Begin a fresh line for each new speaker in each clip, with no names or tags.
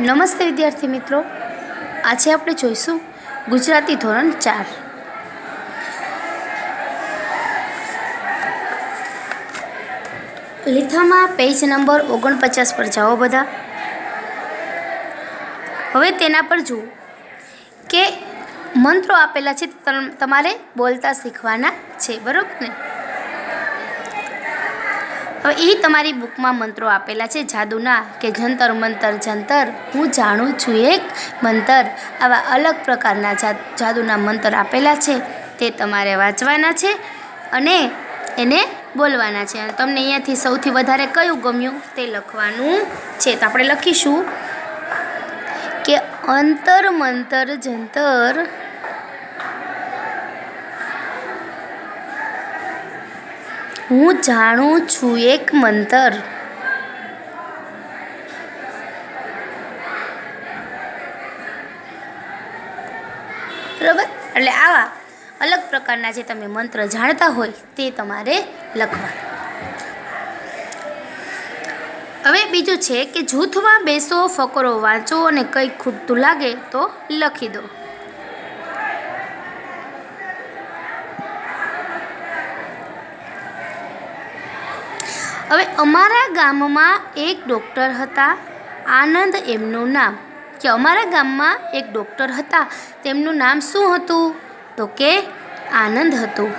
નમસ્તે વિદ્યાર્થી મિત્રો, આજે આપણે જોઈશું ગુજરાતી ધોરણ 4. લીથામાં પેજ નંબર 49 પર જાઓ બધા. હવે તેના પર જુઓ કે મંત્રો આપેલા છે, તમારે બોલતા શીખવાના છે, બરોબર ને? હવે એ તમારી બુકમાં મંત્રો આપેલા છે, જાદુના કે જંતર મંતર જંતર, હું જાણું છું એક મંતર. આવા અલગ પ્રકારના જાદુના મંતર આપેલા છે, તે તમારે વાંચવાના છે અને એને બોલવાના છે. અને તમને અહીંયાથી સૌથી વધારે કયું ગમ્યું તે લખવાનું છે. તો આપણે લખીશું કે અંતર મંતર જંતર હું જાણું છું એક મંતર. બરાબર? એટલે આવા અલગ પ્રકારના જે તમે મંત્ર જાણતા હોય તે તમારે લખવા. હવે બીજું છે કે જૂથમાં બેસો, ફકરો વાંચો અને કંઈક ખૂટતું લાગે તો લખી દો. હવે અમારા ગામમાં એક ડૉક્ટર હતા, આનંદ એમનું નામ. કે અમારા ગામમાં એક ડૉક્ટર હતા, તેમનું નામ શું હતું? તો કે આનંદ હતું.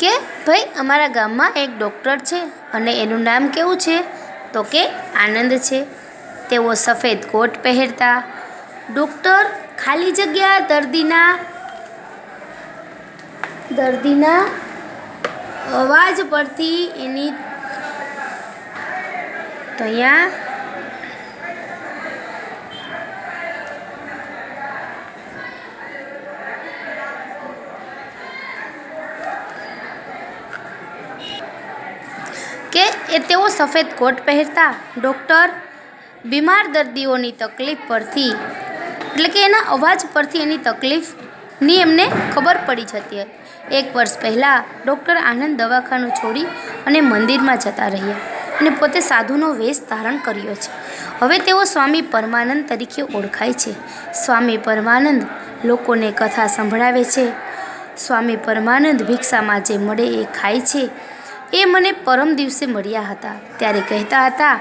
કે ભાઈ અમારા ગામમાં એક ડૉક્ટર છે અને એનું નામ કેવું છે? તો કે આનંદ છે. તેઓ સફેદ કોટ પહેરતા. ડૉક્ટર ખાલી જગ્યા દર્દીના અવાજ પરથી એની તો અહીંયા કે તેઓ સફેદ કોટ પહેરતા. ડૉક્ટર બીમાર દર્દીઓની તકલીફ પરથી, એટલે કે એના અવાજ પરથી એની તકલીફની એમને ખબર પડી જતી હતી. 1 વર્ષ પહેલાં ડૉક્ટર આનંદ દવાખાનું છોડી અને મંદિરમાં જતા રહ્યા અને પોતે સાધુનો વેશ ધારણ કર્યો છે. હવે તેઓ સ્વામી પરમાનંદ તરીકે ઓળખાય છે. સ્વામી પરમાનંદ લોકોને કથા સંભળાવે છે. સ્વામી પરમાનંદ ભિક્ષામાં જે મળે એ ખાય છે. એ મને પરમ દિવસે મળ્યા હતા, ત્યારે કહેતા હતા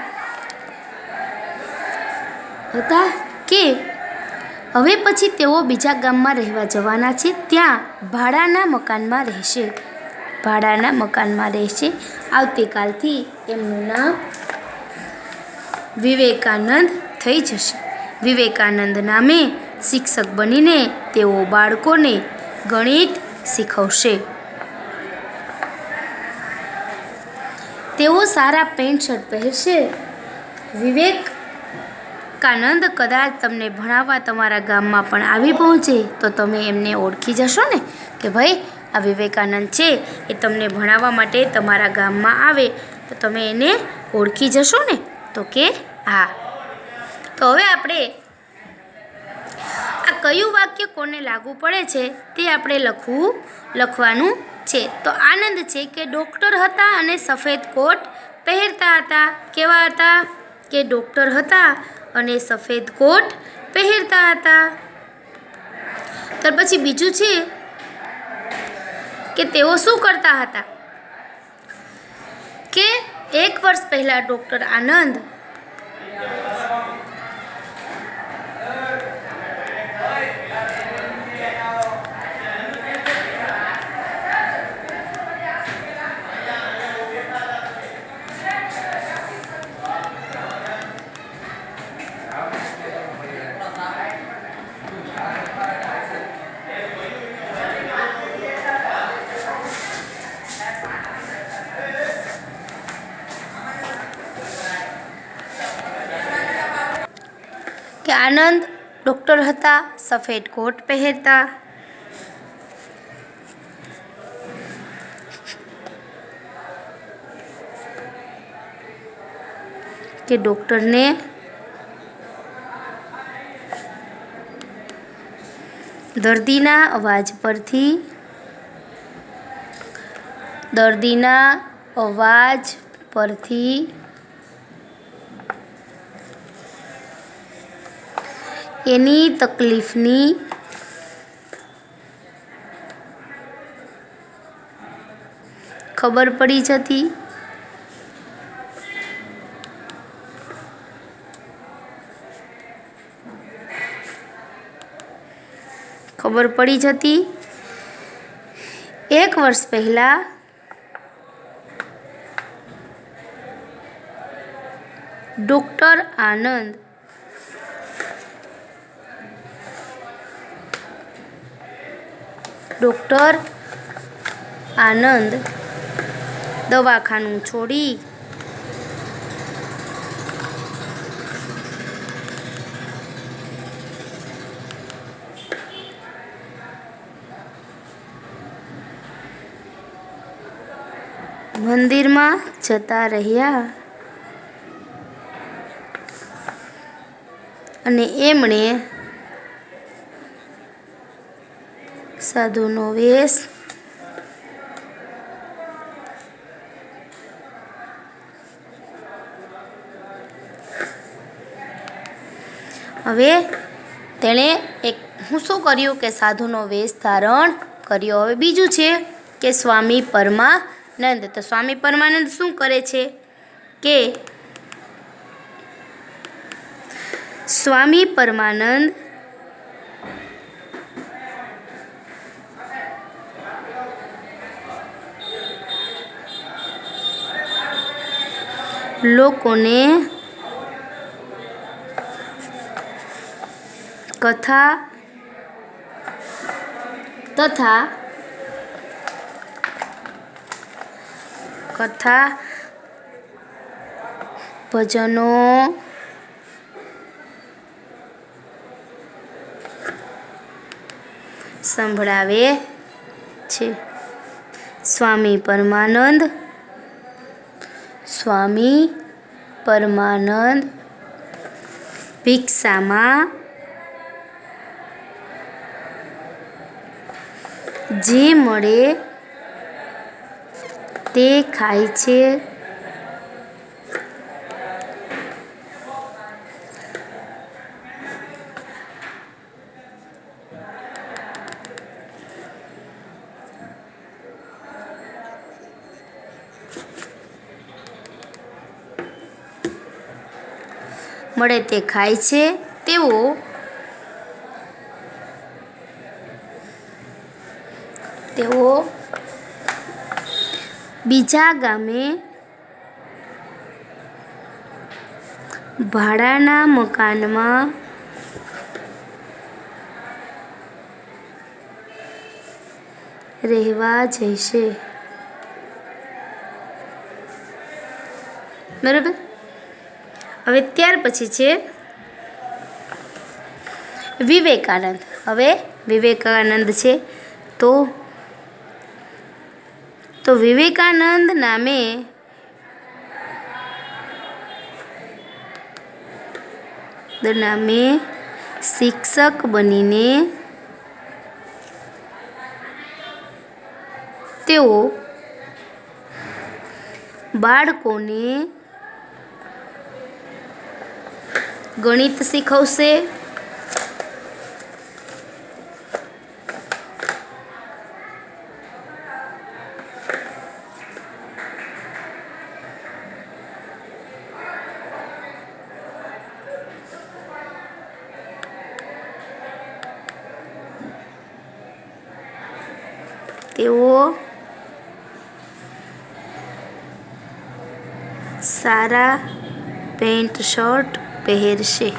કે હવે પછી તેઓ બીજા ગામમાં રહેવા જવાના છે, ત્યાં ભાડાના મકાનમાં રહેશે. આવતીકાલથી એમનું નામ વિવેકાનંદ થઈ જશે. વિવેકાનંદ નામે શિક્ષક બનીને તેઓ બાળકોને ગણિત શીખવશે. તેઓ સારા પેન્ટ શર્ટ પહેરશે. વિવેકાનંદ કદાચ તમને ભણાવવા તમારા ગામમાં પણ આવી પહોંચે તો તમે એમને ઓળખી જશો ને, કે ભાઈ આ વિવેકાનંદ છે, એ તમને ભણાવવા માટે તમારા ગામમાં આવે તો તમે એને ઓળખી જશો ને? તો કે હા. તો હવે આપણે આ કયું વાક્ય કોને લાગુ પડે છે તે આપણે લખવાનું છે. તો આનંદ છે કે ડૉક્ટર હતા અને સફેદ કોટ પહેરતા હતા. કેવા હતા? કે ડૉક્ટર હતા અને સફેદ કોટ પહેરતા હતા. ત્યાર પછી બીજું છે કે તેઓ શું કરતા હતા? કે 1 વર્ષ પહેલાં ડૉક્ટર આનંદ કે આનંદ ડૉક્ટર હતા સફેદ કોટ પહેરતા. કે ડૉક્ટરને દર્દીના અવાજ પરથી એની તકલીફની ખબર પડી જતી. એક વર્ષ પહેલા ડૉક્ટર આનંદ દવાખાનું છોડી મંદિરમાં જતા રહ્યા અને એમણે સાધુનો વેશ હવે તેણે શું કર્યું કે સાધુનો વેશ ધારણ કર્યો. હવે બીજું છે કે સ્વામી પરમાનંદ. તો સ્વામી પરમાનંદ શું કરે છે કે સ્વામી પરમાનંદ લોકોને કથા ભજનો સંભળાવે છે. સ્વામી પરમાનંદ ભિક્ષામાં જે મળે તે ખાય છે. તેઓ બીજા ગામે ભાડાના મકાનમાં રહેવા જશે. બરાબર. હવે ત્યાર પછી છે વિવેકાનંદ. હવે વિવેકાનંદ છે તો વિવેકાનંદ નામે શિક્ષક બનીને તેઓ બાળકોને ગણિત શીખવશે. તેઓ સારા પેન્ટ શર્ટ પહેરશે.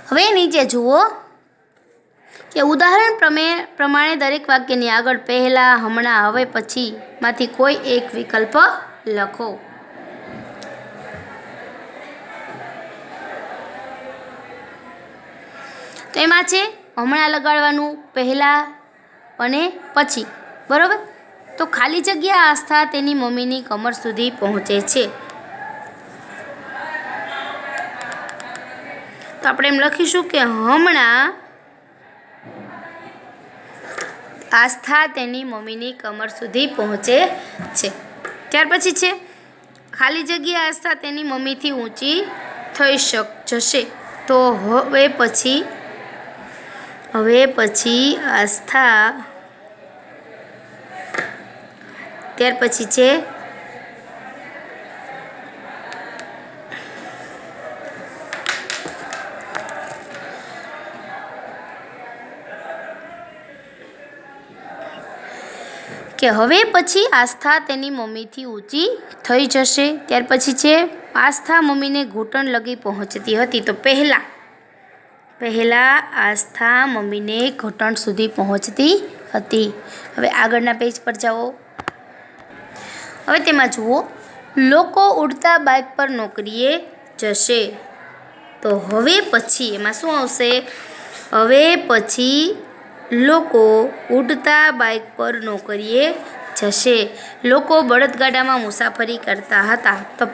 હવે નીચે જુઓ કે ઉદાહરણ પ્રમાણે દરેક વાક્યની આગળ પહેલા, હમણાં, હવે, પછી માંથી કોઈ એક વિકલ્પ લખો. તો એમાં છે હમણાં લગાડવાનું, પહેલા અને પછી. બરાબર. તો ખાલી જગ્યા આસ્થા તેની મમ્મીની કમર સુધી પહોંચે છે. તો આપણે એમ લખીશું કે હમણાં આસ્થા તેની મમ્મીની કમર સુધી પહોંચે છે. ત્યાર પછી છે ખાલી જગ્યા આસ્થા તેની મમ્મીથી ઊંચી થઈ જશે. તો હવે પછી આસ્થા, ત્યાર પછી છે કે હવે પછી આસ્થા તેની મમ્મીથી ઊંચી થઈ જશે. ત્યાર પછી છે આસ્થા મમ્મીને ઘૂંટણ લગી પહોંચતી હતી. તો પહેલા આસ્થા મમ્મીને ઘૂંટણ સુધી પહોંચતી હતી. હવે આગળના પેજ પર જાઓ. હવે તેમાં જુઓ, લોકો ઉડતા બાઇક પર નોકરીએ જશે. તો હવે પછી એમાં શું આવશે? હવે પછી લોકો ઉડતા બાઇક પર નોકરીએ જશે. લોકો બળદગાડામાં મુસાફરી કરતા હતા. તો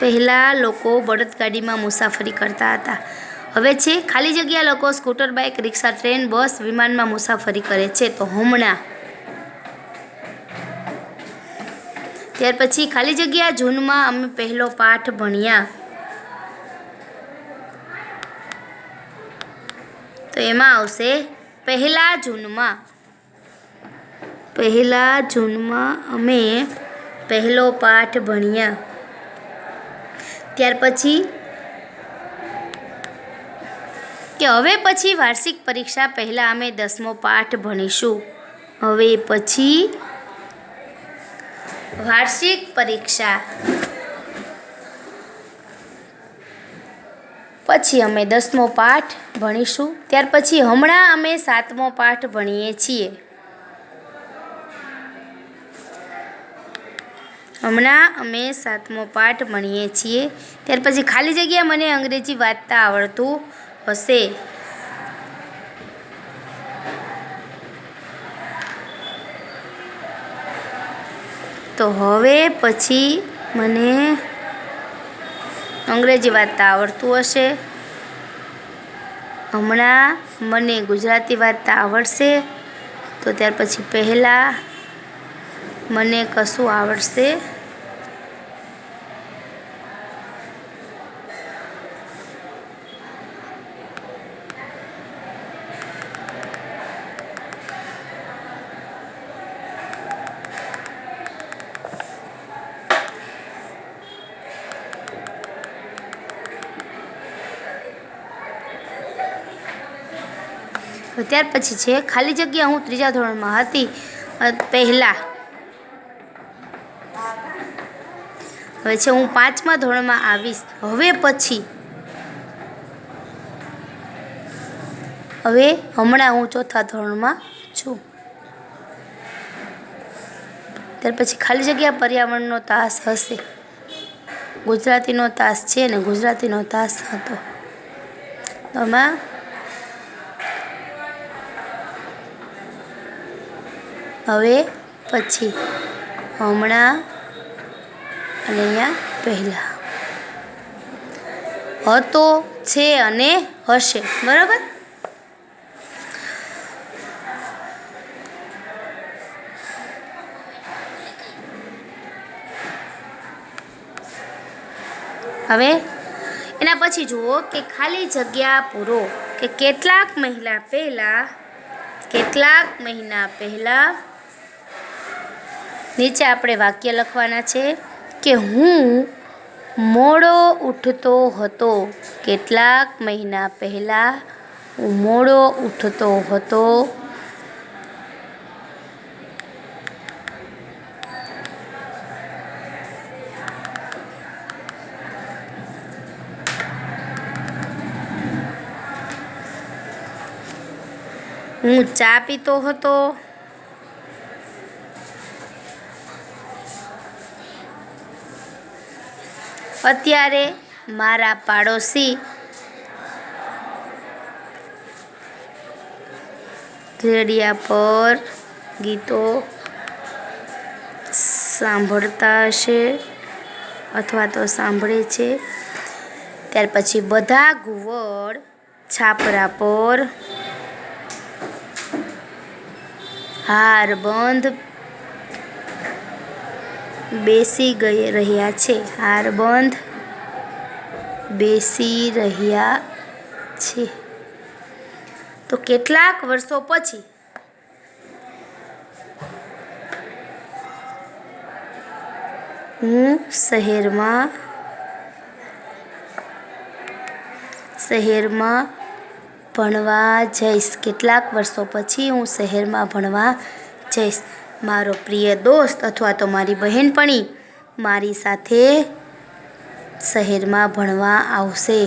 પહેલા લોકો બળદગાડીમાં મુસાફરી કરતા હતા. હવે છે ખાલી જગ્યા લોકો સ્કૂટર, બાઇક, રિક્ષા, ટ્રેન, બસ, વિમાનમાં મુસાફરી કરે છે. તો હમણાં. ત્યાર પછી ખાલી જગ્યા જૂનમાં અમે પહેલો પાઠ ભણ્યા. તો એમાં આવશે પહેલા જૂનમાં અમે પહેલો પાઠ ભણ્યા. ત્યાર પછી કે હવે પછી વાર્ષિક પરીક્ષા પહેલા અમે 10મો પાઠ ભણીશું. હવે પછી વાર્ષિક પરીક્ષા પછી અમે 10મો પાઠ ભણીશું. ત્યાર પછી હમણાં અમે 7મો પાઠ ભણીએ છીએ. ત્યાર પછી ખાલી જગ્યા મને અંગ્રેજી વાંચતા આવડતું હશે. તો હવે પછી મને અંગ્રેજી વાંચતા આવડતું હશે. હમણાં મને ગુજરાતી વાંચતા આવડશે. તો ત્યાર પછી પહેલાં મને કશું આવડશે. ત્યાર પછી છે ખાલી જગ્યા હું 3જા ધોરણમાં હતી પહેલાં. હવે છે હું 5મા ધોરણમાં આવીશ. હવે હમણાં હું 4થા ધોરણમાં છું. ત્યાર પછી ખાલી જગ્યા પર્યાવરણનો તાસ હશે. ગુજરાતીનો તાસ છે ને ગુજરાતીનો તાસ હતો. એમાં હવે પછી હમણાં અને અહીંયા પહેલાં હતો, છે અને હશે. બરાબર. હવે એના પછી જુઓ કે ખાલી જગ્યા પૂરો કે કેટલાક મહિના પહેલા નીચે આપણે વાક્ય લખવાના છે કે હું મોડો ઉઠતો હતો. કેટલાક મહિના પહેલાં હું મોડો ઉઠતો હતો. હું ચા પીતો હતો. અત્યારે મારા પાડોશી રેડિયા પર ગીતો સાંભળતા હશે અથવા તો સાંભળે છે. ત્યાર પછી બધા ઘુવડ છાપરા પર હારબંધ બેસી રહ્યા છે. હારબંધ બેસી રહ્યા છે. તો કેટલાક વર્ષો પછી હું શહેરમાં ભણવા જઈશ. કેટલાક વર્ષો પછી હું શહેરમાં ભણવા જઈશ. મારો પ્રિય દોસ્ત અથવા તો મારી બહેનપણી મારી સાથે શહેરમાં ભણવા આવશે.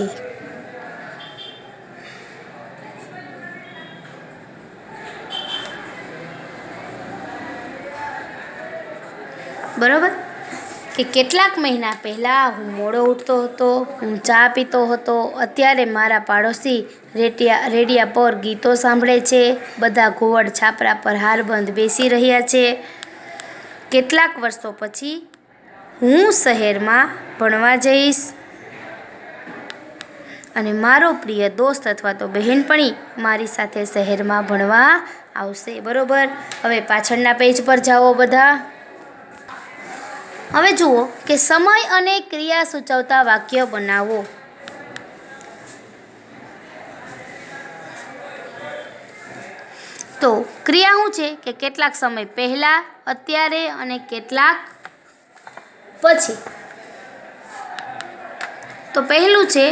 બરાબર કે કેટલાક મહિના પહેલાં હું મોડો ઉઠતો હતો, હું ચા પીતો હતો. અત્યારે મારા પાડોશી રેડિયા પર ગીતો સાંભળે છે. બધા ઘુવડ છાપરા પર હારબંધ બેસી રહ્યા છે. કેટલાક વર્ષો પછી હું શહેરમાં ભણવા જઈશ અને મારો પ્રિય દોસ્ત અથવા તો બહેનપણી મારી સાથે શહેરમાં ભણવા આવશે. બરાબર. હવે પાછળના પેજ પર જાઓ બધા. હવે જુઓ કે સમય અને ક્રિયા સૂચવતા વાક્ય બનાવો. તો ક્રિયા શું છે કે કેટલાક સમય પહેલા, અત્યારે અને કેટલાક પછી. તો પહેલું છે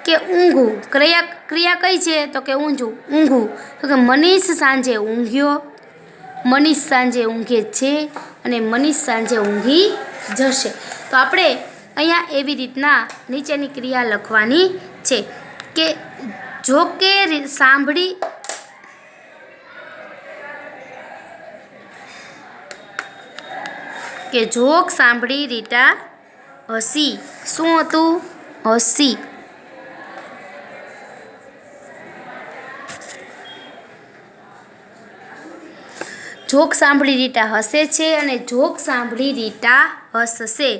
કે ઊંઘવું. ક્રિયા કઈ છે તો કે ઊંઘવું. તો કે મનીષ સાંજે ઊંઘ્યો, મનીષ સાંજે ઊંઘે છે અને મનીષ સાંજે ઊંઘી જશે. તો આપણે અહીંયા એવી રીતના નીચેની ક્રિયા લખવાની છે કે જો કે જોક સાંભળી રીટા હસી. શું હતું? હસી. જોક સાંભળી રીટા હસે છે અને જોક સાંભળી રીટા હસશે.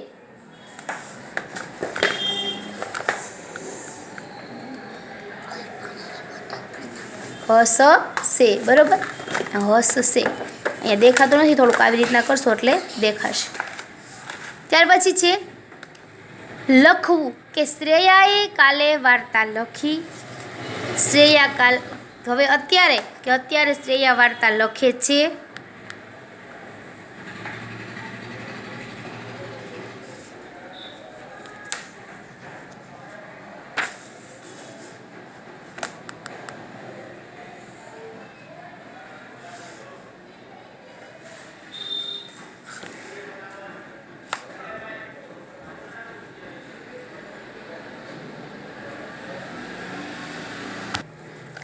હસશે. બરોબર. હસશે અહીંયા દેખાતું નથી, થોડુંક આવી રીતના કરશો એટલે દેખાશે. ત્યાર પછી છે લખવું કે શ્રેયાએ કાલે વાર્તા લખી. હવે અત્યારે શ્રેયા વાર્તા લખે છે.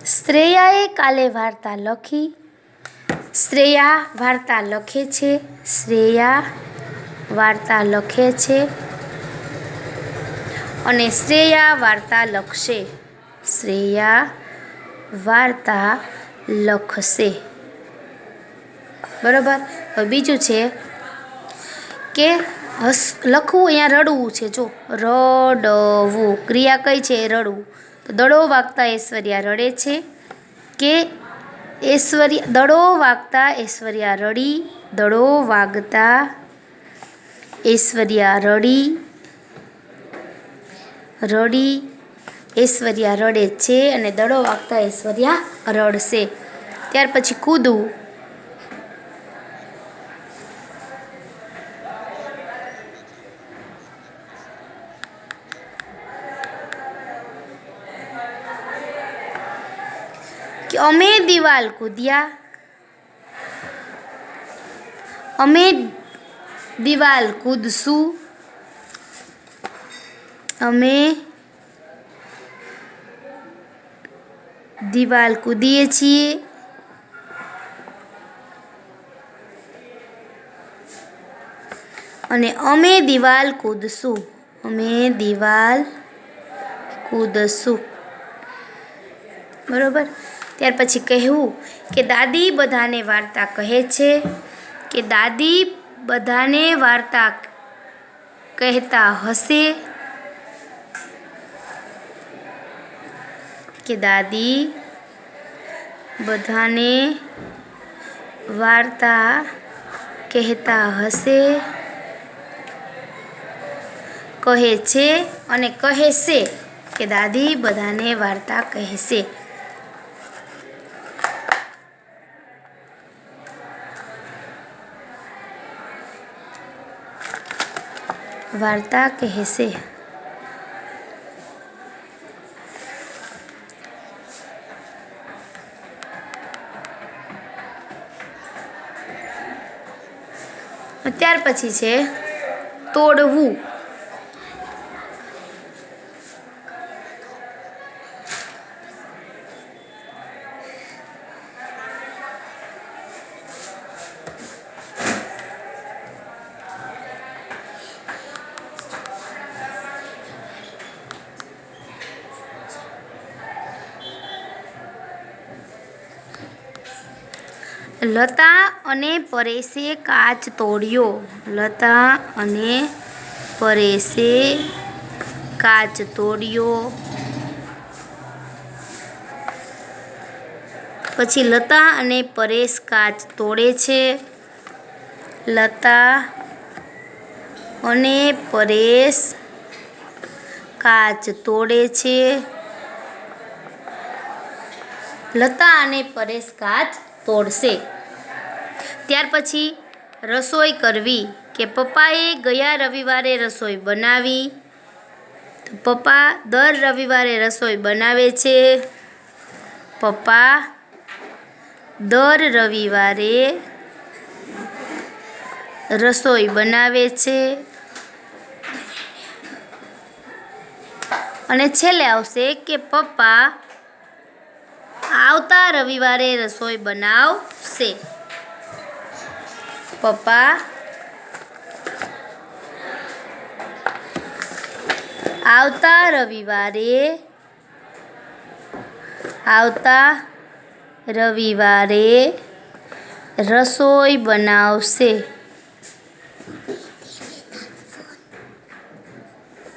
શ્રેયાએ કાલે વાર્તા લખી. શ્રેયા વાર્તા લખે છે. શ્રેયા વાર્તા લખે છે અને શ્રેયા વાર્તા લખશે. શ્રેયા વાર્તા લખશે. બરાબર. હવે બીજું છે કે લખવું. અહીંયા રડવું છે. જો રડવું. ક્રિયા કઈ છે? રડવું. તો દડો વાગતા ઐશ્વર્યા રડે છે કે દડો વાગતા ઐશ્વર્યા રડી. દડો વાગતા ઐશ્વર્યા રડી. ઐશ્વર્યા રડે છે અને દડો વાગતા ઐશ્વર્યા રડશે. ત્યાર પછી કૂદવું. કે અમે દિવાલ કૂદ્યા. અમે દિવાલ કૂદશું. અમે દિવાલ કૂદીએ છીએ. અને અમે દિવાલ કૂદશું. અમે દિવાલ કૂદશું. બરાબર. ત્યાર પછી કહેવું કે દાદી બધાને વાર્તા કહે છે. કે દાદી બધાને વાર્તા કહેતા હશે. કે દાદી બધાને વાર્તા કહેતા હશે. કહે છે અને કહેશે. કે દાદી બધાને વાર્તા કહેશે. વાર્તા કહેશે. ત્યાર પછી છે તોડવું. લતા અને પરેશે કાચ તોડ્યો. લતા અને પરેશે કાચ તોડ્યો. પછી લતા અને પરેશ કાચ તોડે છે. લતા અને પરેશ કાચ તોડે છે. લતા અને પરેશ કાચ તોડશે. ત્યાર પછી રસોઈ કરવી. કે પપ્પાએ ગયા રવિવારે રસોઈ બનાવી. તો પપ્પા દર રવિવારે રસોઈ બનાવે છે. પપ્પા દર રવિવારે રસોઈ બનાવે છે. અને છેલ્લે આવશે કે પપ્પા આવતા રવિવારે રસોઈ બનાવશે. પપ્પા આવતા રવિવારે રસોઈ બનાવશે.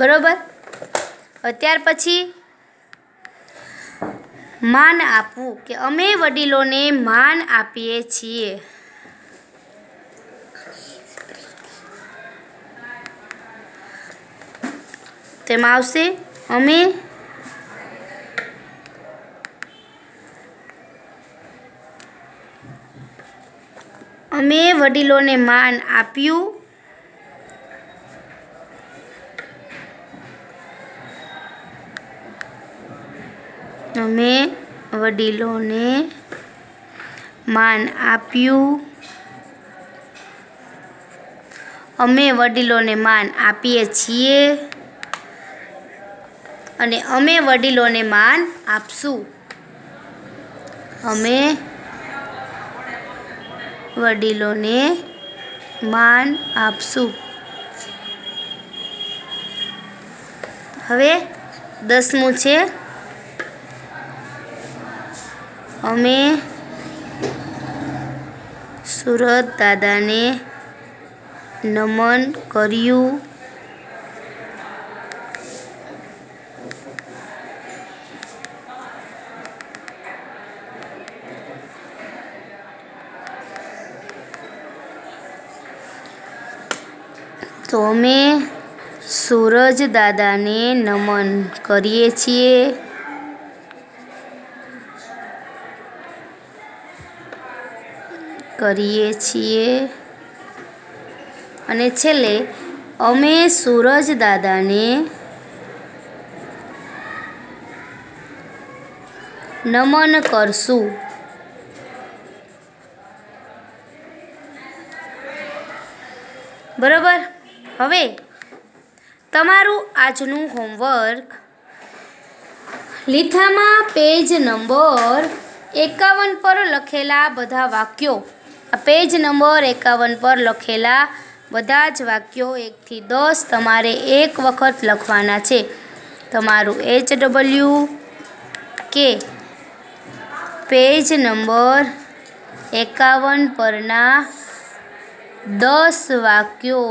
બરોબર. ત્યાર પછી માન આપવું. કે અમે વડીલોને માન આપીએ છીએ. તેમાં આવશે અમે વડીલોને માન આપ્યું. અમે વડીલોને માન આપ્યું. અમે વડીલોને માન આપીએ છીએ. અને અમે વડીલોને માન આપશું. અમે વડીલોને માન આપશું. હવે 10મું છે અમે સુરત દાદાને નમન કર્યું. તો અમે સૂરજ દાદાને નમન કરીએ છીએ. અને છેલ્લે અમે સૂરજ દાદાને નમન કરશું. બરાબર. હવે તમારું આજનું હોમવર્ક લીથામાં પેજ નંબર 51 પર લખેલા બધા વાક્યો, પેજ નંબર 51 પર લખેલા બધા જ વાક્યો 1 થી 10 તમારે એક વખત લખવાના છે. તમારું HWK પેજ નંબર 51 પરના 10 વાક્યો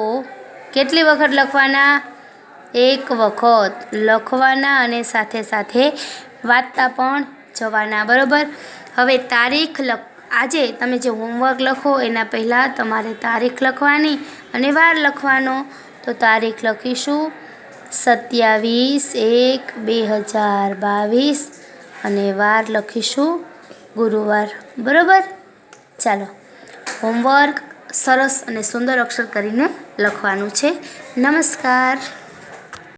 કેટલી વખત લખવાના? એક વખત લખવાના અને સાથે સાથે વાંચતા પણ જવાના. બરાબર. હવે તારીખ આજે તમે જે હોમવર્ક લખો એના પહેલાં તમારે તારીખ લખવાની અને વાર લખવાનો. તો તારીખ લખીશું 27/1/2022 અને વાર લખીશું ગુરુવાર. બરાબર. ચાલો, હોમવર્ક સરસ અને સુંદર અક્ષર કરીને લખવાનું છે. નમસ્કાર.